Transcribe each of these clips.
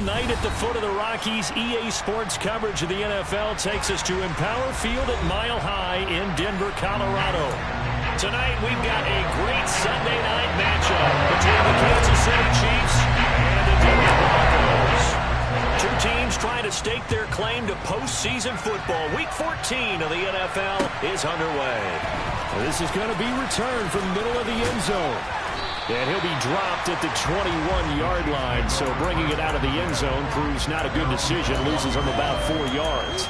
Tonight at the foot of the Rockies, EA Sports coverage of the NFL takes us to Empower Field at Mile High in Denver, Colorado. Tonight we've got a great Sunday night matchup between the Kansas City Chiefs and the Denver Broncos. Two teams trying to stake their claim to postseason football. Week 14 of the NFL is underway. This is going to be returned from the middle of the end zone. And he'll be dropped at the 21-yard line, so bringing it out of the end zone proves not a good decision. Loses him about 4 yards.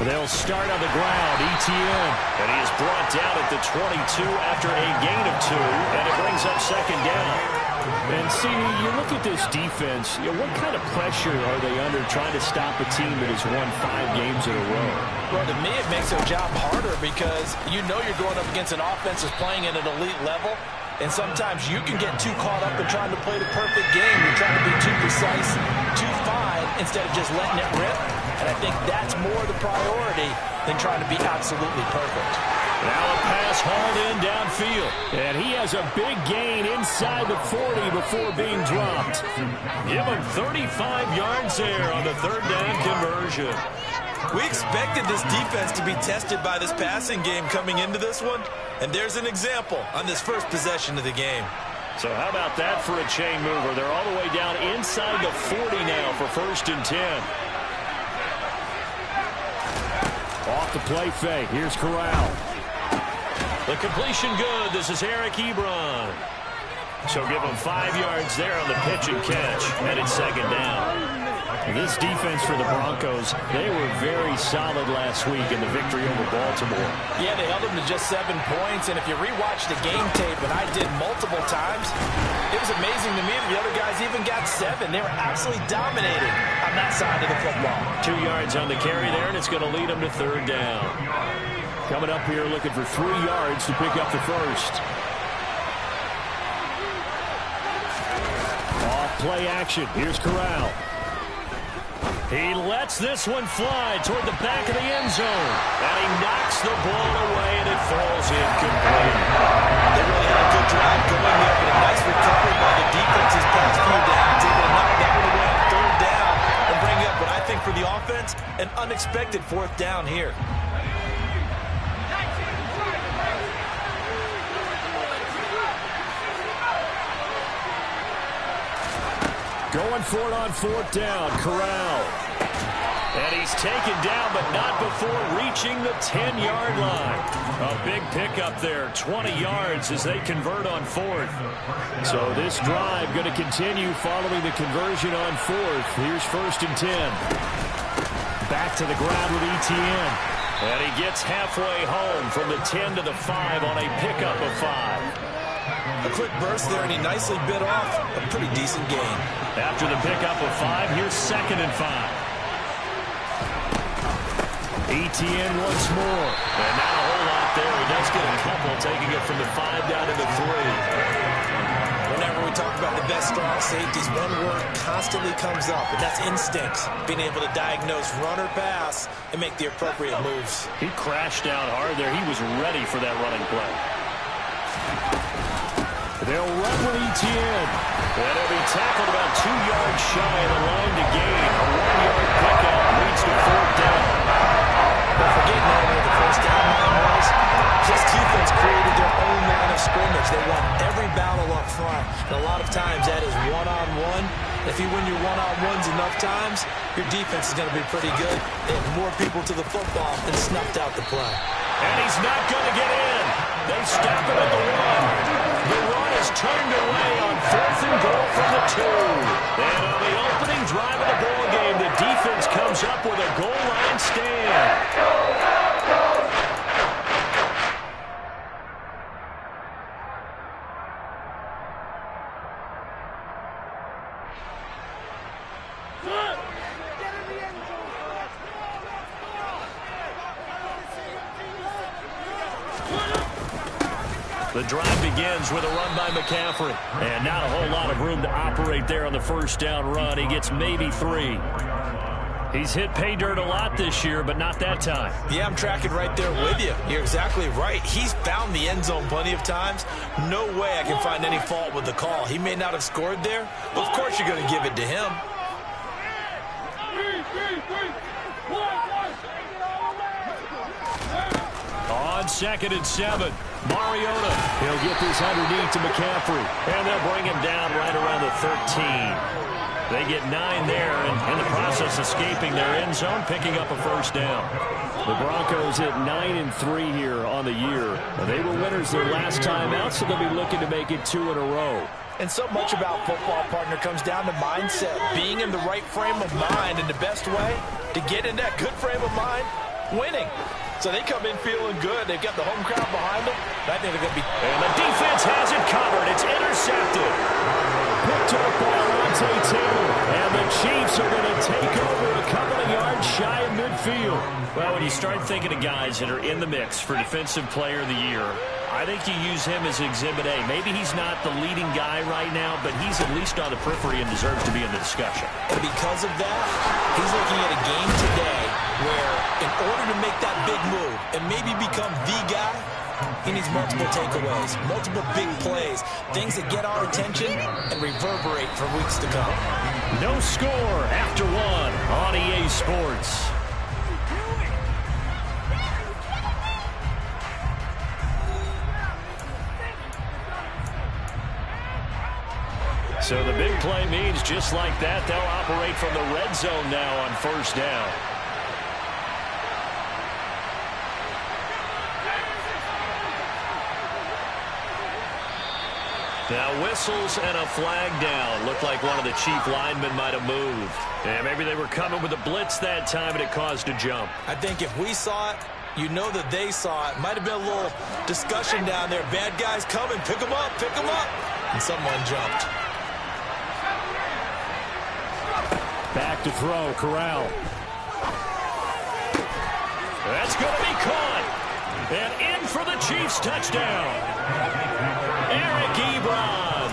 They'll start on the ground. ETN. And he is brought down at the 22 after a gain of 2, and it brings up second down. And see, you look at this defense, what kind of pressure are they under trying to stop a team that has won 5 games in a row? Well, to me, it makes their job harder because you know you're going up against an offense that's playing at an elite level. And sometimes you can get too caught up in trying to play the perfect game. You're trying to be too precise, too fine, instead of just letting it rip. And I think that's more the priority than trying to be absolutely perfect. Now a pass hauled in downfield. And he has a big gain inside the 40 before being dropped. Give him 35 yards there on the third down conversion. We expected this defense to be tested by this passing game coming into this one. And there's an example on this first possession of the game. So how about that for a chain mover? They're all the way down inside the 40 now for 1st and 10. Off the play fake. Here's Corral. The completion good. This is Eric Ebron. So give him 5 yards there on the pitch and catch. And it's second down. This defense for the Broncos, they were very solid last week in the victory over Baltimore. Yeah, they held them to just 7 points. And if you rewatch the game tape, and I did multiple times, it was amazing to me that the other guys even got 7. They were absolutely dominating on that side of the football. 2 yards on the carry there, and it's going to lead them to third down. Coming up here looking for 3 yards to pick up the first. Off play action. Here's Corral. He lets this one fly toward the back of the end zone. And he knocks the ball away, and it falls incomplete. They really had a good drive going there, but a nice recovery by the defense's past few downs. Able to knock that one away on third down and bring up what I think for the offense, an unexpected 4th down here. Going for it on 4th down. Corral. And he's taken down, but not before reaching the 10-yard line. A big pickup there, 20 yards as they convert on 4th. So this drive going to continue following the conversion on 4th. Here's 1st and 10. Back to the ground with ETN. And he gets halfway home from the 10 to the 5 on a pickup of 5. A quick burst there, and he nicely bit off a pretty decent gain. After the pickup of 5, here's 2nd and 5. ETN once more. And not a whole lot there. He does get a couple, taking it from the 5 down to the 3. Whenever we talk about the best strong safeties, one word constantly comes up, and that's instincts. Being able to diagnose run or pass and make the appropriate moves. He crashed out hard there. He was ready for that running play. They'll run with ETN. And he'll be tackled about 2 yards shy of the line to gain. A 1-yard pickup leads to 4th down. Don't forget now where the first down line was. This defense created their own line of scrimmage. They won every battle up front. And a lot of times that is one-on-one. If you win your one-on-ones enough times, your defense is going to be pretty good. They had more people to the football and snuffed out the play. And he's not going to get in. They stop him at the 1. The run is turned away on 4th and goal from the 2. And on the opening drive of the ball game, the defense comes up with a goal line stand. The drive begins with a run by McCaffrey. And not a whole lot of room to operate there on the first down run. He gets maybe 3. He's hit pay dirt a lot this year, but not that time. Yeah, I'm tracking right there with you. You're exactly right. He's found the end zone plenty of times. No way I can find any fault with the call. He may not have scored there, but of course you're going to give it to him. On 2nd and 7, Mariota. He'll get this underneath to McCaffrey, and they'll bring him down right around the 13. They get 9 there, and in the process escaping their end zone, picking up a first down. The Broncos hit 9-3 here on the year. They were winners their last time out, so they'll be looking to make it 2 in a row. And so much about football, partner, comes down to mindset. Being in the right frame of mind, and the best way to get in that good frame of mind, winning. So they come in feeling good. They've got the home crowd behind them. I think they're going to be... And the defense has it covered. It's intercepted. Picked up by Alontae Taylor. And the Chiefs are going to take over a couple of yards shy of midfield. Well, when you start thinking of guys that are in the mix for Defensive Player of the Year, I think you use him as Exhibit A. Maybe he's not the leading guy right now, but he's at least on the periphery and deserves to be in the discussion. And because of that, he's looking at a game today where in order to make that big move and maybe become the guy, he needs multiple takeaways, multiple big plays, things that get our attention and reverberate for weeks to come. No score after 1 on EA Sports. So the big play means just like that, they'll operate from the red zone now on first down. Now whistles and a flag down. Looked like one of the Chief linemen might have moved. And maybe they were coming with a blitz that time and it caused a jump. I think if we saw it, you know that they saw it. Might have been a little discussion down there. Bad guys coming. Pick them up. Pick them up. And someone jumped. Back to throw, Corral. That's going to be caught. And in for the Chiefs touchdown. Eric Ebron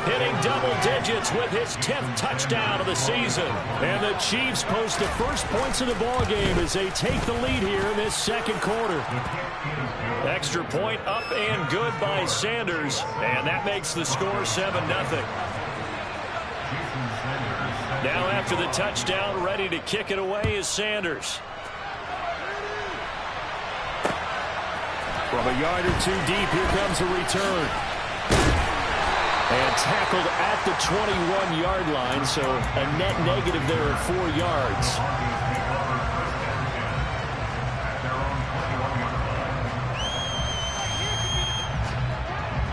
hitting double digits with his 10th touchdown of the season. And the Chiefs post the first points of the ball game as they take the lead here in this second quarter. Extra point up and good by Sanders. And that makes the score 7-0. Now after the touchdown, ready to kick it away is Sanders. From a yard or 2 deep, here comes a return. And tackled at the 21-yard line, so a net negative there of 4 yards.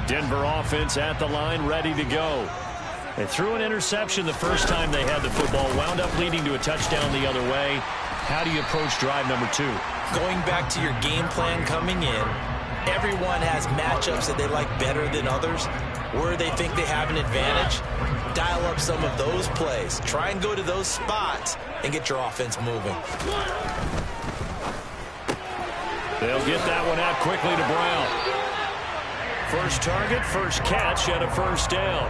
Denver offense at the line, ready to go. They threw an interception the first time they had the football, wound up leading to a touchdown the other way. How do you approach drive number 2? Going back to your game plan coming in, everyone has matchups that they like better than others, where they think they have an advantage. Dial up some of those plays. Try and go to those spots and get your offense moving. They'll get that one out quickly to Brown. First target, first catch, and a first down.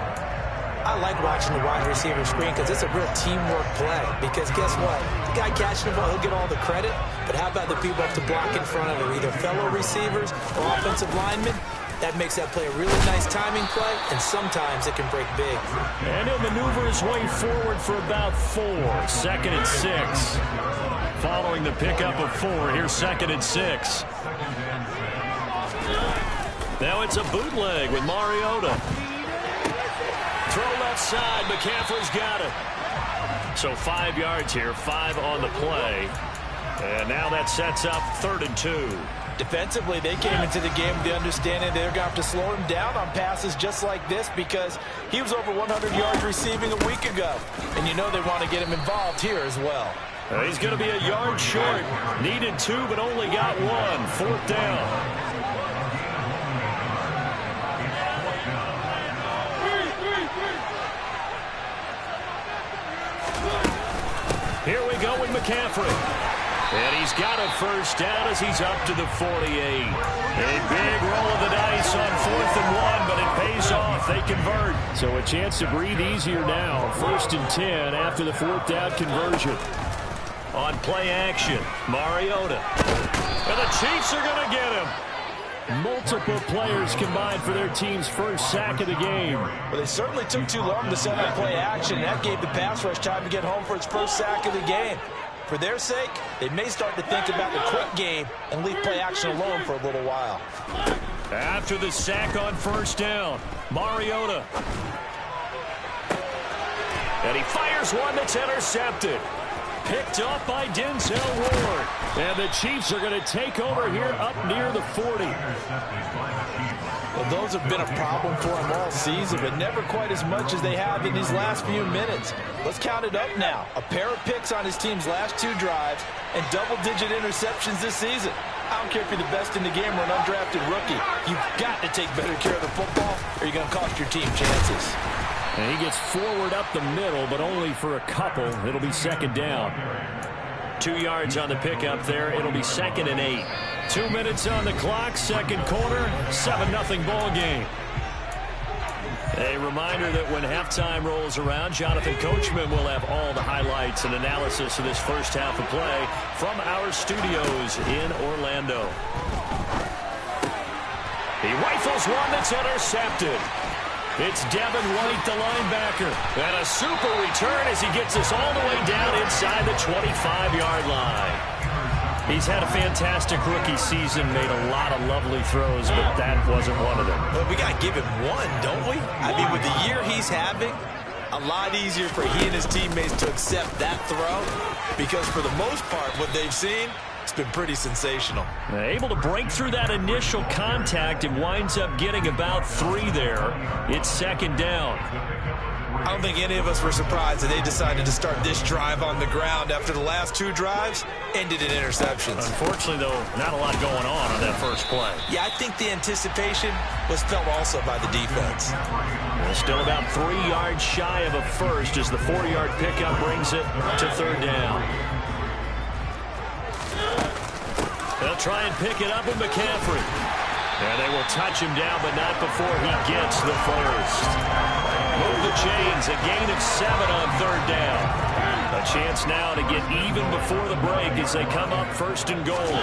I like watching the wide receiver screen because it's a real teamwork play. Because guess what? The guy catching the ball, he'll get all the credit. But how about the people up to block in front of him, either fellow receivers or offensive linemen? That makes that play a really nice timing play, and sometimes it can break big. And he'll maneuver his way forward for about 4. 2nd and 6. Following the pickup of 4, here's 2nd and 6. Now it's a bootleg with Mariota. Throw left side, McCaffrey's got it. So 5 yards here, 5 on the play. And now that sets up 3rd and 2. Defensively, they came into the game with the understanding they're going to have to slow him down on passes just like this because he was over 100 yards receiving a week ago. And you know they want to get him involved here as well. He's going to be a yard short. Needed 2, but only got 1. 4th down. Here we go with McCaffrey. And he's got a first down as he's up to the 48. A big roll of the dice on 4th and 1, but it pays off. They convert. So a chance to breathe easier now. 1st and 10 after the 4th down conversion. On play action, Mariota. And the Chiefs are going to get him. Multiple players combined for their team's first sack of the game. Well, they certainly took too long to set up play action. That gave the pass rush time to get home for its first sack of the game. For their sake, they may start to think about the quick game and leave play action alone for a little while. After the sack on 1st down, Mariota. And he fires one that's intercepted. Picked up by Denzel Ward. And the Chiefs are going to take over here up near the 40. Well, those have been a problem for them all season, but never quite as much as they have in these last few minutes. Let's count it up now. A pair of picks on his team's last 2 drives and double-digit interceptions this season. I don't care if you're the best in the game or an undrafted rookie. You've got to take better care of the football or you're going to cost your team chances. And he gets forward up the middle, but only for a couple. It'll be 2nd down. 2 yards on the pickup there. It'll be 2nd and 8. 2 minutes on the clock, 2nd quarter, 7-0 ball game. A reminder that when halftime rolls around, Jonathan Coachman will have all the highlights and analysis of this first half of play from our studios in Orlando. He rifles one that's intercepted. It's Devin White, the linebacker. And a super return as he gets us all the way down inside the 25-yard line. He's had a fantastic rookie season, made a lot of lovely throws, but that wasn't one of them. But we got to give him one, don't we? I mean, with the year he's having, a lot easier for he and his teammates to accept that throw because for the most part, what they've seen, it's been pretty sensational. Able to break through that initial contact and winds up getting about 3 there. It's 2nd down. I don't think any of us were surprised that they decided to start this drive on the ground after the last 2 drives ended in interceptions. Unfortunately, though, not a lot going on that first play. Yeah, I think the anticipation was felt also by the defense. Still about 3 yards shy of a first as the 4-yard pickup brings it to 3rd down. They'll try and pick it up with McCaffrey. And they will touch him down, but not before he gets the first. Move the chains, a gain of 7 on 3rd down. A chance now to get even before the break as they come up 1st and goal.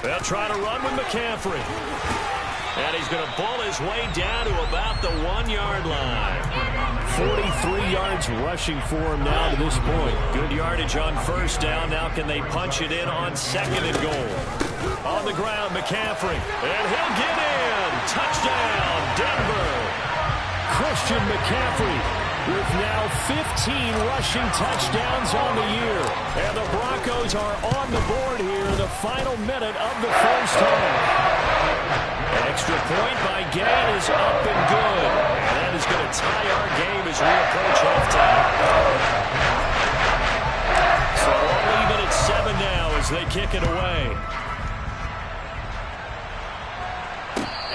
They'll try to run with McCaffrey. And he's going to pull his way down to about the 1-yard line. 43 yards rushing for him now to this point. Good yardage on 1st down. Now can they punch it in on 2nd and goal? On the ground, McCaffrey. And he'll get in. Touchdown, Denver. Christian McCaffrey with now 15 rushing touchdowns on the year. And the Broncos are on the board here in the final minute of the first half. Extra point by Gain is up and good. And that is going to tie our game as we approach halftime. So all even at 7 now as they kick it away.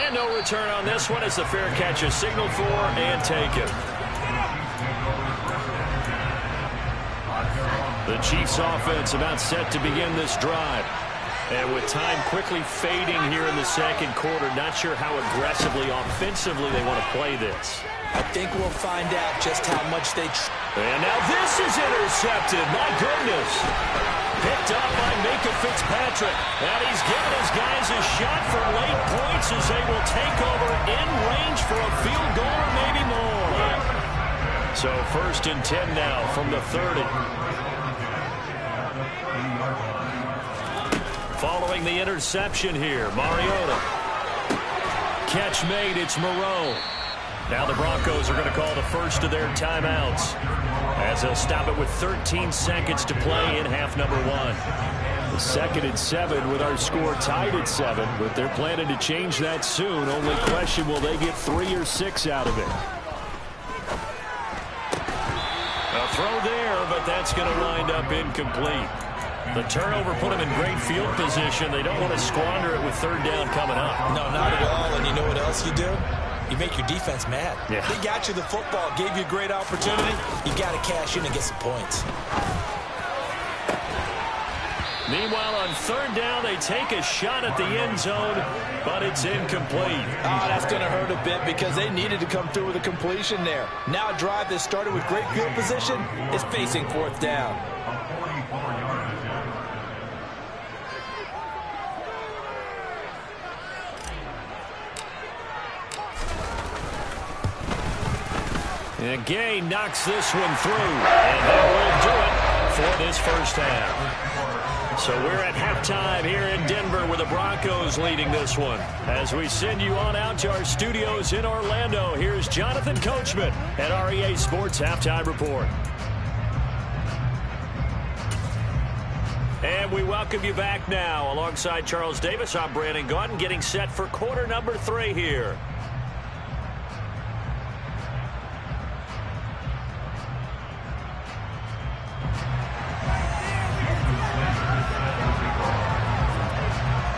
And no return on this one as the fair catch is signaled for and taken. The Chiefs offense about set to begin this drive. And with time quickly fading here in the 2nd quarter, not sure how aggressively, offensively they want to play this. I think we'll find out just how much they... And now this is intercepted. My goodness. Picked up by Minka Fitzpatrick. And he's given his guys a shot for late points as they will take over in range for a field goal or maybe more. So 1st and 10 now from the 30. Following the interception here, Mariota. Catch made, it's Moreau. Now the Broncos are going to call the first of their timeouts as they'll stop it with 13 seconds to play in half number 1. The 2nd and 7 with our score tied at 7, but they're planning to change that soon. Only question, will they get 3 or 6 out of it? A throw there, but that's going to wind up incomplete. The turnover put them in great field position. They don't want to squander it with 3rd down coming up. No, not at all. And you know what else you do? You make your defense mad. Yeah. They got you the football, gave you a great opportunity. You got to cash in and get some points. Meanwhile, on third down, they take a shot at the end zone, but it's incomplete. Oh, that's going to hurt a bit because they needed to come through with a completion there. Now a drive that started with great field position is facing fourth down. And Gay knocks this one through, and that will do it for this first half. So we're at halftime here in Denver with the Broncos leading this one. As we send you on out to our studios in Orlando, here's Jonathan Coachman at REA Sports Halftime Report. And we welcome you back now. Alongside Charles Davis, I'm Brandon Gaudin, getting set for quarter number 3 here.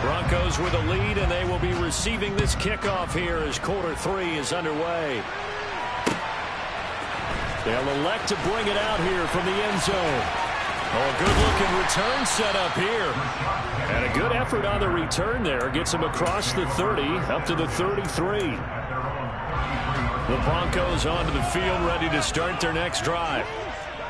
Broncos with a lead, and they will be receiving this kickoff here as quarter 3 is underway. They'll elect to bring it out here from the end zone. Oh, a good-looking return set up here. And a good effort on the return there. Gets him across the 30, up to the 33. The Broncos onto the field, ready to start their next drive.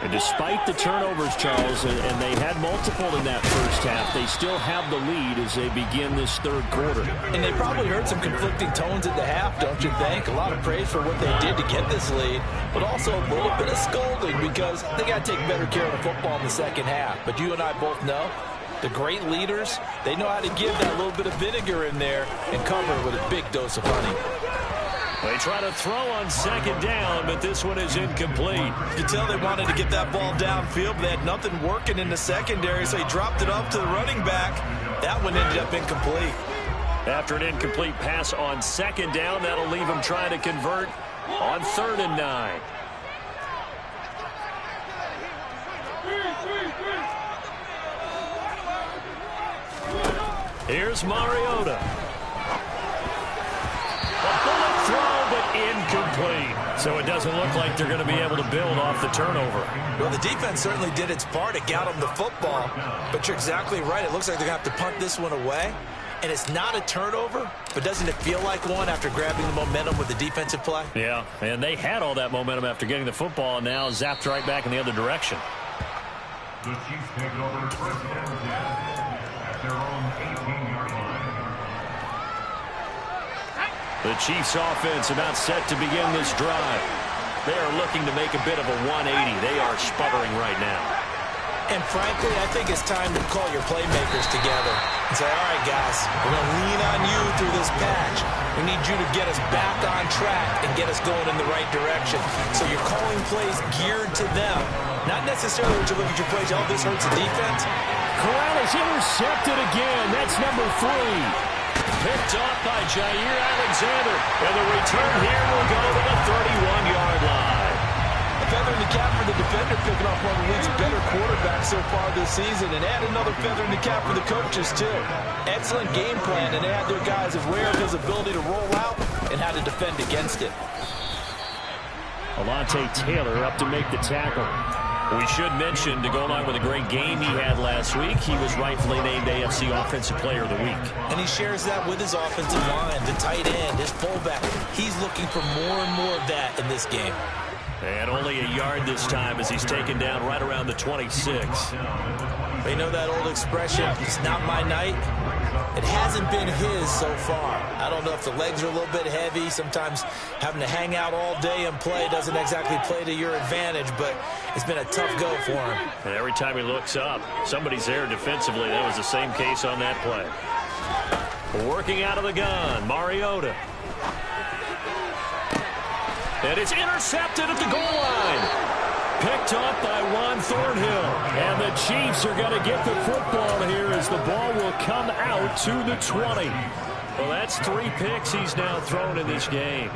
And despite the turnovers, Charles, and they had multiple in that first half, they still have the lead as they begin this third quarter. And they probably heard some conflicting tones at the half, don't you think? A lot of praise for what they did to get this lead, but also a little bit of scolding because they got to take better care of the football in the second half. But you and I both know the great leaders, they know how to give that little bit of vinegar in there and cover it with a big dose of honey. They try to throw on second down, but this one is incomplete. You can tell they wanted to get that ball downfield, but they had nothing working in the secondary, so he dropped it up to the running back. That one ended up incomplete. After an incomplete pass on second down, that'll leave him trying to convert on 3rd and 9. Here's Mariota. Incomplete. So it doesn't look like they're going to be able to build off the turnover. Well, the defense certainly did its part. It got them the football. But you're exactly right. It looks like they're going to have to punt this one away. And it's not a turnover, but doesn't it feel like one after grabbing the momentum with the defensive play? Yeah, and they had all that momentum after getting the football and now zapped right back in the other direction. The Chiefs take over first and 10 at their own 18-yard line. The Chiefs offense about set to begin this drive. They are looking to make a bit of a 180. They are sputtering right now. And frankly, I think it's time to call your playmakers together and say, all right, guys, we're going to lean on you through this patch. We need you to get us back on track and get us going in the right direction. So you're calling plays geared to them. Not necessarily when you look at your plays, oh, this hurts the defense. Corral is intercepted again. That's number 3. Picked off by Jair Alexander. And the return here will go to the 31-yard line. A feather in the cap for the defender, picking off one of the league's better quarterbacks so far this season. And add another feather in the cap for the coaches, too. Excellent game plan, and they had their guys aware of his ability to roll out and how to defend against it. Alontae Taylor up to make the tackle. We should mention, to go along with a great game he had last week, he was rightfully named AFC Offensive Player of the Week. And he shares that with his offensive line, the tight end, his fullback. He's looking for more and more of that in this game. And only a yard this time as he's taken down right around the 26. You know that old expression, it's not my night? It hasn't been his so far. I don't know if the legs are a little bit heavy. Sometimes having to hang out all day and play doesn't exactly play to your advantage, but it's been a tough go for him. And every time he looks up, somebody's there defensively. That was the same case on that play. Working out of the gun, Mariota. And it's intercepted at the goal line. Picked off by Juan Thornhill. And the Chiefs are going to get the football here as the ball will come out to the 20. Well, that's 3 picks he's now thrown in this game.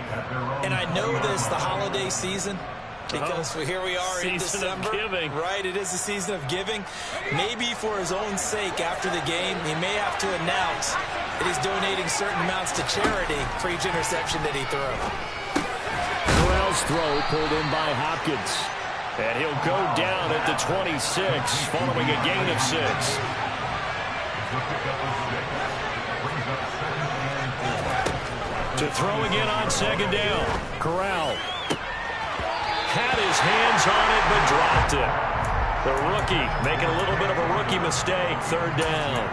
And I know this, the holiday season, because here we are in December. Season of giving. Right, it is the season of giving. Maybe for his own sake after the game, he may have to announce that he's donating certain amounts to charity for each interception that he threw. Corral's throw pulled in by Hopkins. And he'll go down at the 26 following a gain of 6. To throw again on second down. Corral had his hands on it, but dropped it. The rookie making a little bit of a rookie mistake. Third down.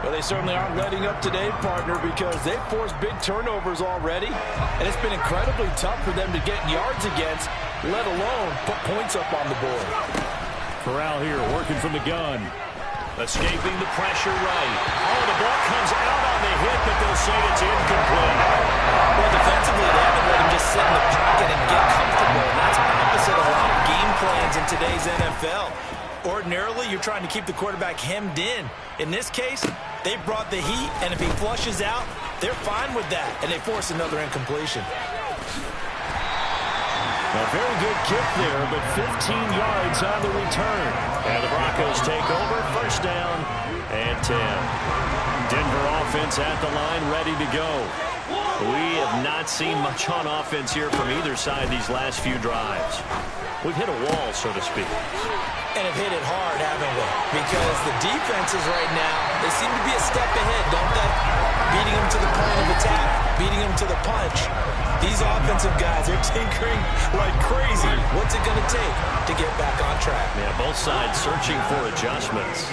Well, they certainly aren't letting up today, partner, because they've forced big turnovers already, and it's been incredibly tough for them to get yards against, let alone put points up on the board. Corral here working from the gun. Escaping the pressure right. Oh, the ball comes out on the hit, but they'll say it's incomplete. Well, defensively, they haven't let him just sit in the pocket and get comfortable. And that's opposite of a lot of game plans in today's NFL. Ordinarily, you're trying to keep the quarterback hemmed in. In this case, they brought the heat, and if he flushes out, they're fine with that, and they force another incompletion. A very good kick there, but 15 yards on the return. And the Broncos take over, first down and 10. Denver offense at the line, ready to go. We have not seen much on offense here from either side these last few drives. We've hit a wall, so to speak. And have hit it hard, haven't we? Because the defenses right now, they seem to be a step ahead, don't they? Beating them to the point of attack, beating them to the punch. These offensive guys are tinkering like crazy. What's it going to take to get back on track? Yeah, both sides searching for adjustments.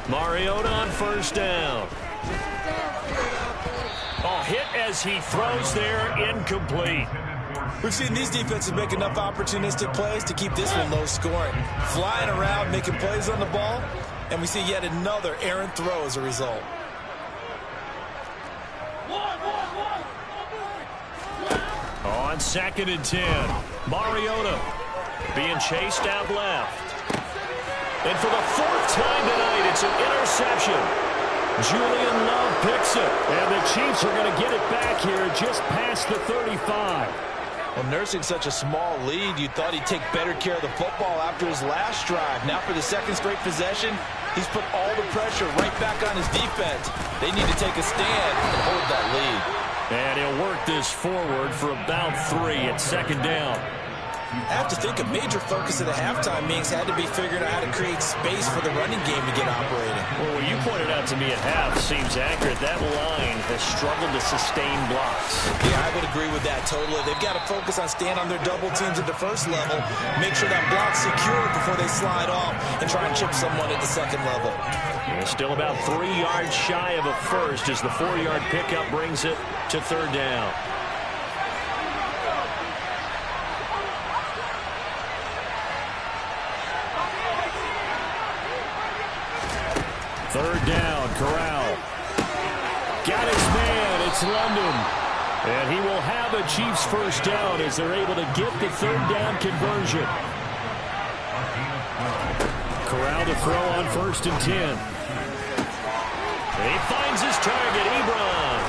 Mariota on first down. Oh, hit as he throws there, incomplete. We've seen these defenses make enough opportunistic plays to keep this one low scoring. Flying around, making plays on the ball, and we see yet another errant throw as a result. On second and 10, Mariota being chased out left. And for the fourth time tonight, it's an interception. Julian Love picks it. And the Chiefs are going to get it back here just past the 35. Well, nursing such a small lead, you thought he'd take better care of the football after his last drive. Now for the second straight possession, he's put all the pressure right back on his defense. They need to take a stand and hold that lead. And he'll work this forward for about 3 at second down. I have to think a major focus of the halftime meetings had to be figuring out how to create space for the running game to get operating. Well, what you pointed out to me at half seems accurate. That line has struggled to sustain blocks. Yeah, I would agree with that totally. They've got to focus on staying on their double teams at the first level, make sure that block's secure before they slide off, and try and chip someone at the second level. Yeah, still about 3 yards shy of a first as the 4-yard pickup brings it to third down. Third down, Corral. Got his man, it's London. And he will have a Chiefs first down as they're able to get the third down conversion. Corral to throw on first and 10. And he finds his target, Ebron.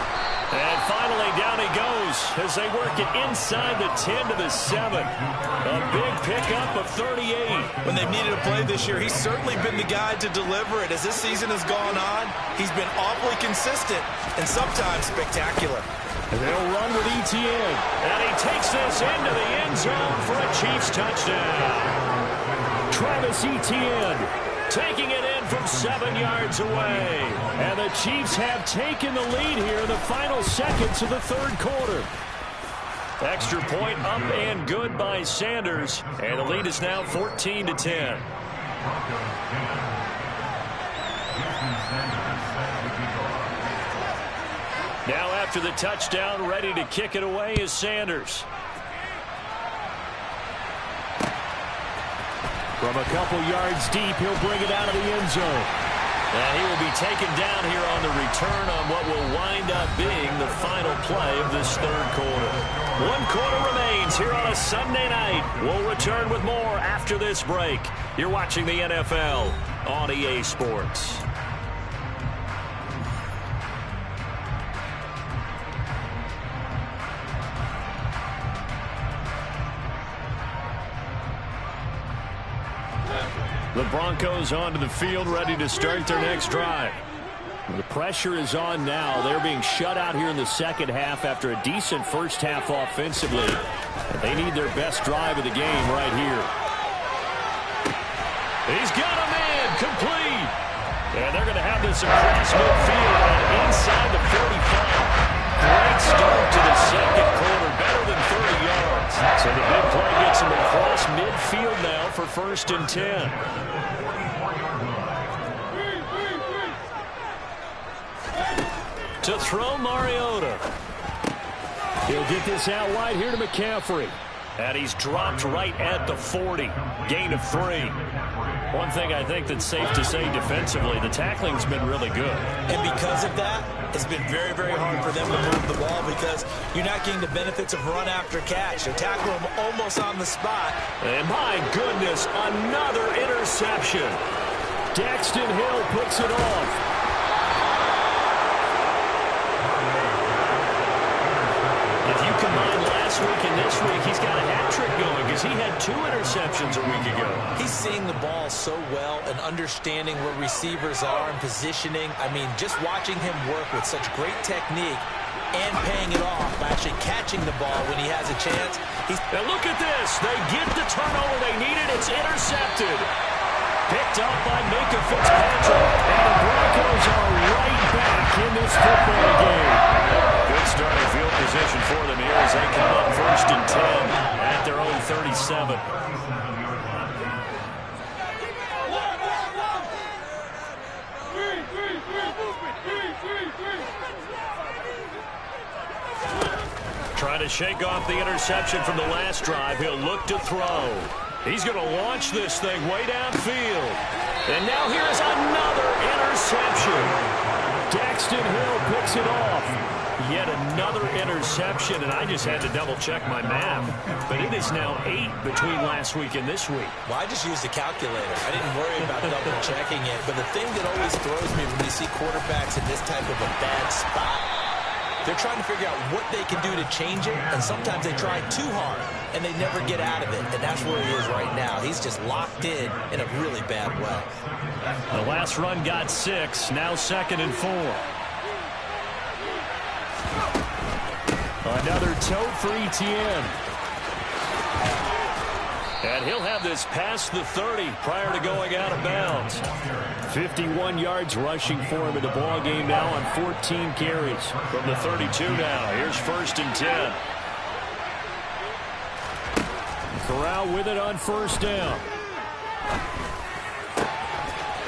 And finally down he goes as they work it inside the 10 to the 7. A big pickup of 38. When they've needed a play this year, he's certainly been the guy to deliver it. As this season has gone on, he's been awfully consistent and sometimes spectacular. And they'll run with Etienne. And he takes this into the end zone for a Chiefs touchdown. Travis Etienne taking it in from 7 yards away. And the Chiefs have taken the lead here in the final seconds of the third quarter. Extra point up and good by Sanders. And the lead is now 14-10. Now after the touchdown, ready to kick it away is Sanders. From a couple yards deep, he'll bring it out of the end zone. And he will be taken down here on the return on what will wind up being the final play of this third quarter. 1 quarter remains here on a Sunday night. We'll return with more after this break. You're watching the NFL on EA Sports. The Broncos onto the field, ready to start their next drive. The pressure is on now. They're being shut out here in the second half after a decent first half offensively. They need their best drive of the game right here. He's got a man complete. And they're going to have this across midfield and inside the 45. Great start to the second quarter, better than 30 yards. So the big play gets him across midfield now for 1st and 10. To throw Mariota. He'll get this out wide here to McCaffrey. And he's dropped right at the 40. Gain of 3. One thing I think that's safe to say defensively, the tackling's been really good. And because of that, it's been very, very hard for them to move the ball because you're not getting the benefits of run after catch. They tackle him almost on the spot. And my goodness, another interception. Daxton Hill puts it off. If you combine last week and this week, he's got a hat trick going because he had 2 interceptions a week ago. He's seeing the ball so well and understanding where receivers are and positioning. I mean, just watching him work with such great technique and paying it off by actually catching the ball when he has a chance. Now look at this. They get the turnover they needed. It's intercepted. Picked up by Minka Fitzpatrick. And the Broncos are right back in this football game. Good starting field position for them here as they come up 1st and 10 at their own 37. Trying to shake off the interception from the last drive. He'll look to throw. He's going to launch this thing way downfield. And now here's another interception. Daxton Hill picks it off. Yet another interception, and I just had to double-check my math. But it is now 8 between last week and this week. Well, I just used a calculator. I didn't worry about double-checking it. But the thing that always throws me when you see quarterbacks in this type of a bad spot, they're trying to figure out what they can do to change it, and sometimes they try too hard, and they never get out of it. And that's where he is right now. He's just locked in a really bad way. The last run got 6, now 2nd and 4. Another tote for Etienne. And he'll have this past the 30 prior to going out of bounds. 51 yards rushing for him in the ball game now on 14 carries. From the 32 now, here's 1st and 10. Corral with it on 1st down.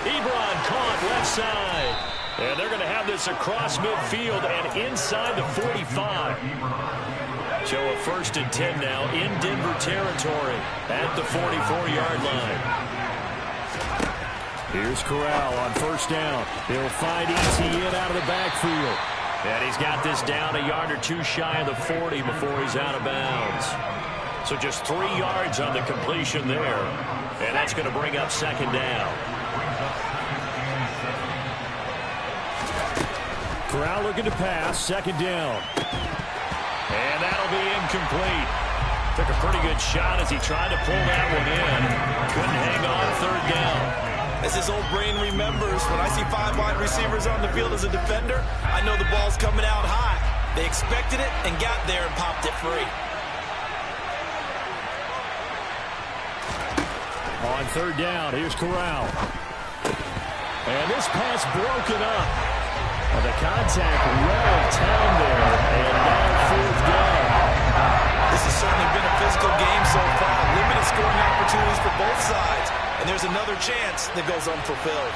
Ebron caught left side. And they're going to have this across midfield and inside the 45. So a 1st and 10 now in Denver territory at the 44-yard line. Here's Corral on 1st down. He'll find Etienne out of the backfield. And he's got this down a yard or 2 shy of the 40 before he's out of bounds. So just 3 yards on the completion there. And that's going to bring up 2nd down. Corral looking to pass, 2nd down. And that'll be incomplete. Took a pretty good shot as he tried to pull that one in. Couldn't hang on 3rd down. As his old brain remembers, when I see 5 wide receivers on the field as a defender, I know the ball's coming out high. They expected it and got there and popped it free. On 3rd down, here's Corral. And this pass broken up. And the contact well of town there. And now 4th down. This has certainly been a physical game so far. Limited scoring opportunities for both sides. And there's another chance that goes unfulfilled.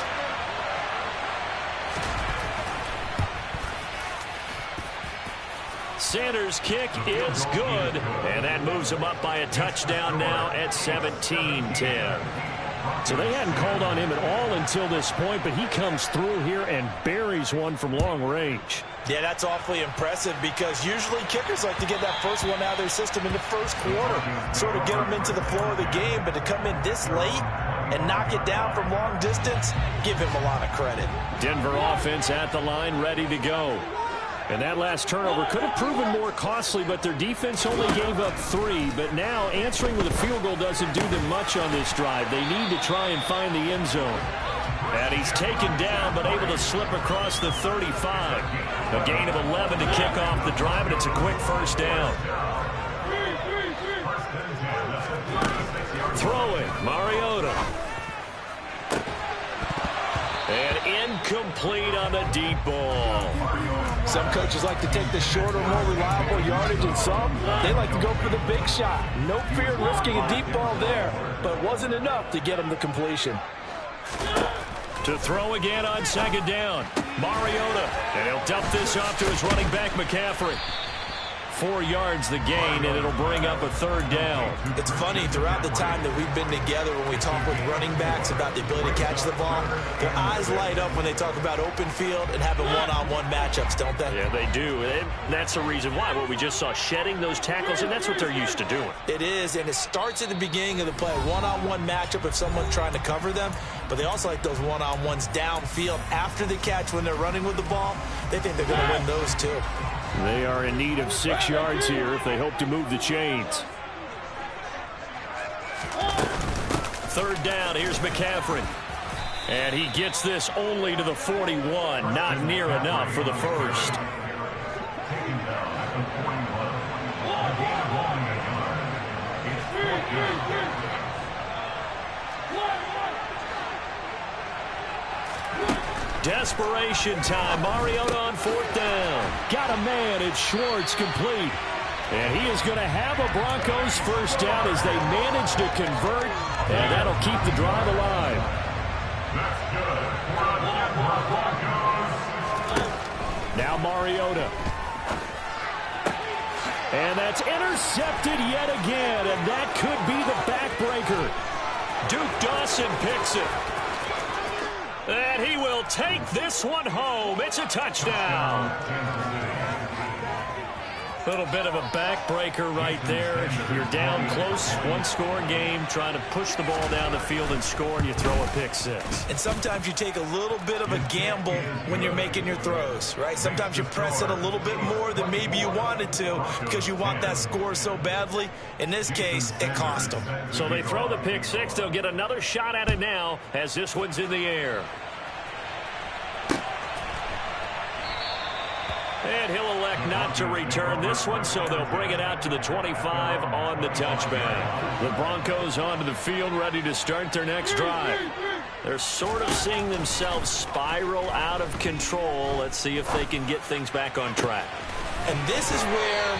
Sanders' kick is good. And that moves him up by a touchdown now at 17-10. So they hadn't called on him at all until this point, but he comes through here and buries one from long range. Yeah, that's awfully impressive because usually kickers like to get that first one out of their system in the first quarter, sort of get them into the flow of the game, but to come in this late and knock it down from long distance, give him a lot of credit. Denver offense at the line, ready to go. And that last turnover could have proven more costly, but their defense only gave up 3. But now answering with a field goal doesn't do them much on this drive. They need to try and find the end zone. And he's taken down, but able to slip across the 35. A gain of 11 to kick off the drive, and it's a quick first down. Throwing, Mariota. And incomplete on the deep ball. Some coaches like to take the shorter, more reliable yardage, and some, they like to go for the big shot. No fear in risking a deep ball there, but it wasn't enough to get him the completion. To throw again on second down, Mariota. And he'll dump this off to his running back, McCaffrey. 4 yards the gain, and it'll bring up a third down. It's funny, throughout the time that we've been together, when we talk with running backs about the ability to catch the ball, their eyes light up when they talk about open field and having one-on-one matchups, don't they? Yeah, they do. And that's the reason why. What we just saw, shedding those tackles, and that's what they're used to doing. It is, and it starts at the beginning of the play. One-on-one matchup if someone's trying to cover them, but they also like those one-on-ones downfield after the catch when they're running with the ball. They think they're going to win those too. They are in need of 6 yards here if they hope to move the chains. Third down, here's McCaffrey. And he gets this only to the 41. Not near enough for the first. Desperation time. Mariota on fourth down. Got a man. It's Schwartz, complete. And he is going to have a Broncos first down as they manage to convert. And that'll keep the drive alive. Now Mariota. And that's intercepted yet again. And that could be the backbreaker. Duke Dawson picks it. And he will take this one home. It's a touchdown. Little bit of a backbreaker right there. You're down close, one-score game, trying to push the ball down the field and score, and you throw a pick six. And sometimes you take a little bit of a gamble when you're making your throws, right? Sometimes you press it a little bit more than maybe you wanted to because you want that score so badly. In this case, it cost them. So they throw the pick six. They'll get another shot at it now as this one's in the air. And he'll elect not to return this one, so they'll bring it out to the 25 on the touchback. The Broncos onto the field, ready to start their next drive. They're sort of seeing themselves spiral out of control. Let's see if they can get things back on track. And this is where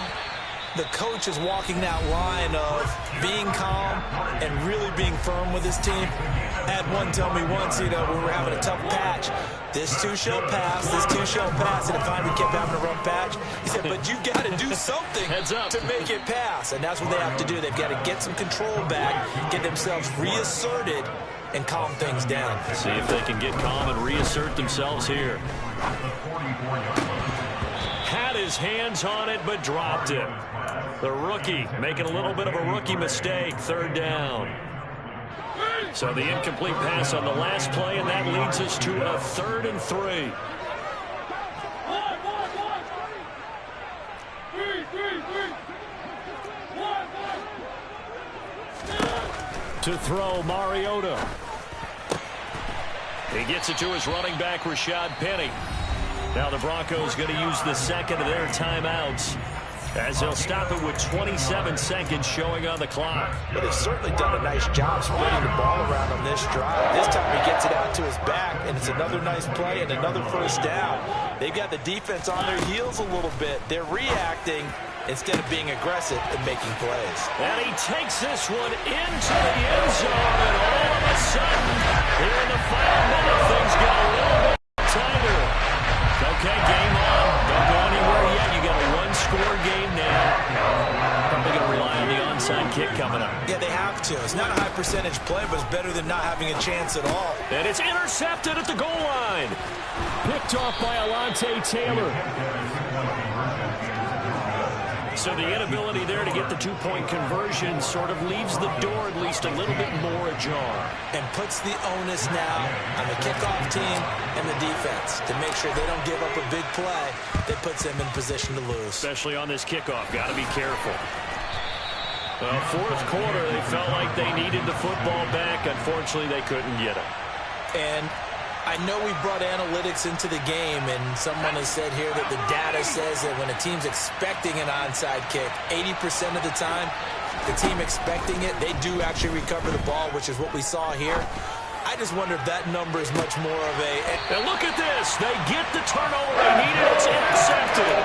the coach is walking that line of being calm and really being firm with his team. Had one tell me once, when we were having a tough patch, this too shall pass, this too shall pass, and if finally kept having a rough patch, he said, but you got to do something to make it pass, and that's what they have to do. They've got to get some control back, get themselves reasserted, and calm things down. See if they can get calm and reassert themselves here. Had his hands on it, but dropped it. The rookie making a little bit of a rookie mistake, third down. So the incomplete pass on the last play, and that leads us to a 3rd and 3. To throw, Mariota. He gets it to his running back, Rashad Penny. Now the Broncos going to use the second of their timeouts, as they'll stop it with 27 seconds showing on the clock. But they've certainly done a nice job spreading the ball around on this drive. This time he gets it out to his back, and it's another nice play and another first down. They've got the defense on their heels a little bit. They're reacting instead of being aggressive and making plays. And he takes this one into the end zone, and all of a sudden, here in the final minute, things get a little bit tighter. Okay, game on. Don't go anywhere yet. You got a one-score game now. Probably going to rely on the onside kick coming up. Yeah, they have to. It's not a high-percentage play, but it's better than not having a chance at all. And it's intercepted at the goal line. Picked off by Alontae Taylor. So the inability there to get the two-point conversion sort of leaves the door at least a little bit more ajar. And puts the onus now on the kickoff team and the defense to make sure they don't give up a big play that puts them in position to lose. Especially on this kickoff. Got to be careful. Fourth quarter, they felt like they needed the football back. Unfortunately, they couldn't get it. And I know we brought analytics into the game, and someone has said here that the data says that when a team's expecting an onside kick, 80% of the time, the team expecting it, they do actually recover the ball, which is what we saw here. I just wonder if that number is much more of a... And look at this. They get the turnover they needed. It's intercepted.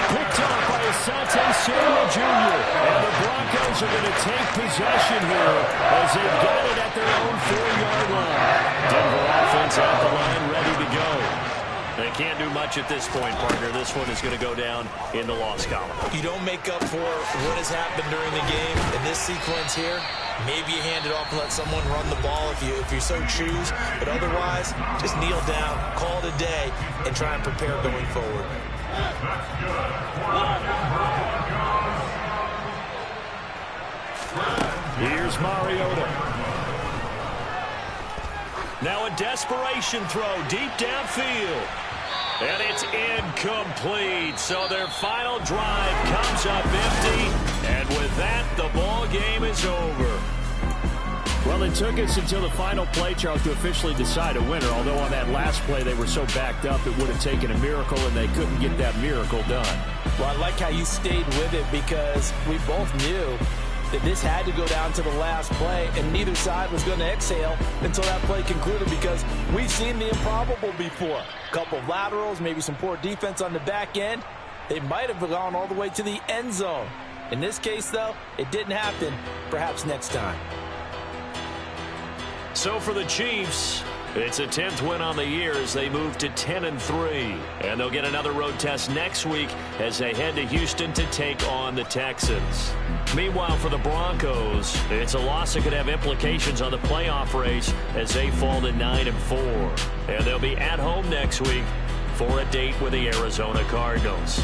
Picked off by Asante Samuel Jr. And the Broncos are going to take possession here as they've got it at their own 4-yard line. Denver offense at the line, ready to go. They can't do much at this point, partner. This one is going to go down in the loss column. You don't make up for what has happened during the game in this sequence here. Maybe you hand it off and let someone run the ball if you so choose. But otherwise, just kneel down, call it a day, and try and prepare going forward. Here's Mariota. Now a desperation throw deep downfield. And it's incomplete. So their final drive comes up empty. And with that, the ball game is over. Well, it took us until the final play, Charles, to officially decide a winner. Although on that last play, they were so backed up, it would have taken a miracle, and they couldn't get that miracle done. Well, I like how you stayed with it because we both knew that this had to go down to the last play, and neither side was going to exhale until that play concluded because we've seen the improbable before. A couple of laterals, maybe some poor defense on the back end. They might have gone all the way to the end zone. In this case, though, it didn't happen. Perhaps next time. So for the Chiefs, it's a 10th win on the year as they move to 10-3. And they'll get another road test next week as they head to Houston to take on the Texans. Meanwhile, for the Broncos, it's a loss that could have implications on the playoff race as they fall to 9-4. And they'll be at home next week for a date with the Arizona Cardinals.